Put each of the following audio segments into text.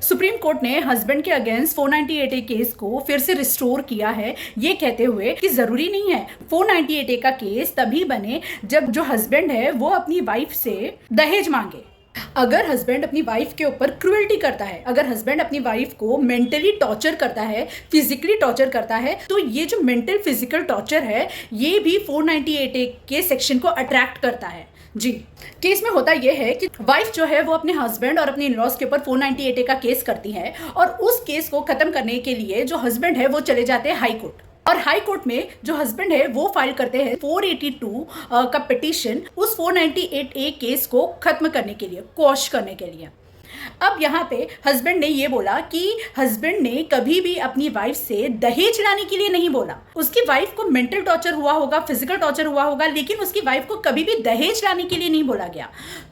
Supreme court ने husband के against 498A case को फिर से रिस्टोर किया है, ये कहते हुए कि जरूरी नहीं है 498A का केस तभी बने जब जो हस्बैंड है वो अपनी वाइफ से दहेज मांगे। अगर हस्बैंड अपनी वाइफ के ऊपर क्रुएल्टी करता है, अगर हस्बैंड अपनी वाइफ को मेंटली टॉर्चर करता है, फिजिकली टॉर्चर करता है, तो ये जो मेंटल फिजिकल टॉर्चर है ये भी 498A के सेक्शन को अट्रैक्ट करता है। जी, केस में होता यह है कि वाइफ जो है वो अपने हस्बैंड और अपने इन-लॉज के ऊपर 498A का केस करती है और उस केस को खत्म करने के लिए जो हस्बैंड है वो चले जाते हैं हाई कोर्ट, और हाई कोर्ट में जो हस्बैंड है वो फाइल करते हैं 482 का पिटीशन उस 498A केस को खत्म करने के लिए, क्वॉश करने के लिए। अब यहाँ पे हस्बैंड ने ये बोला कि हस्बैंड ने कभी भी अपनी वाइफ से दहेज लाने के लिए नहीं बोला। उसकी वाइफ को मेंटल टॉर्चर हुआ होगा, फिजिकल टॉर्चर हुआ होगा, लेकिन उसकी वाइफ को कभी भी दहेज लाने के लिए नहीं बोला गया।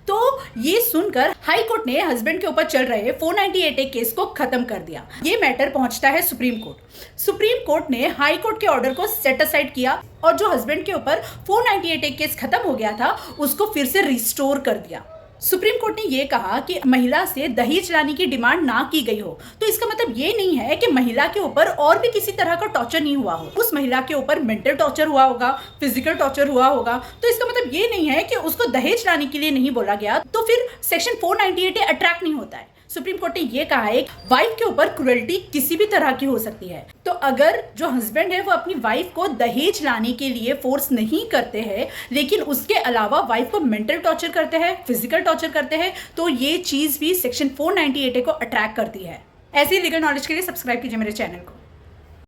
तो ये सुनकर हाई कोर्ट ने हस्बैंड के ऊपर चल रहे 498A केस को खत्म कर दिया। ये मैटर पहुंचता है सुप्रीम कोर्ट। सुप्रीम कोर्ट ने हाई कोर्ट के ऑर्डर को सेट असाइड किया और जो हस्बैंड के ऊपर 498A केस खत्म हो गया था उसको फिर से रिस्टोर कर दिया। सुप्रीम कोर्ट ने यह कहा कि महिला से दहेज लाने की डिमांड ना की गई हो तो इसका मतलब ये नहीं है कि महिला के ऊपर और भी किसी तरह का टॉर्चर नहीं हुआ हो। उस महिला के ऊपर मेंटल टॉर्चर हुआ होगा, फिजिकल टॉर्चर हुआ होगा, तो इसका मतलब ये नहीं है कि उसको दहेज लाने के लिए नहीं बोला गया तो फिर सेक्शन 498A अट्रैक्ट नहीं होता है। सुप्रीम कोर्ट ने यह कहा है वाइफ के ऊपर क्रुएल्टी किसी भी तरह की हो सकती है। तो अगर जो हस्बैंड है वो अपनी वाइफ को दहेज लाने के लिए फोर्स नहीं करते हैं लेकिन उसके अलावा वाइफ को मेंटल टॉर्चर करते हैं, फिजिकल टॉर्चर करते हैं, तो ये चीज भी सेक्शन 498A को अट्रैक्ट करती है। ऐसी लीगल नॉलेज के लिए सब्सक्राइब कीजिए मेरे चैनल को।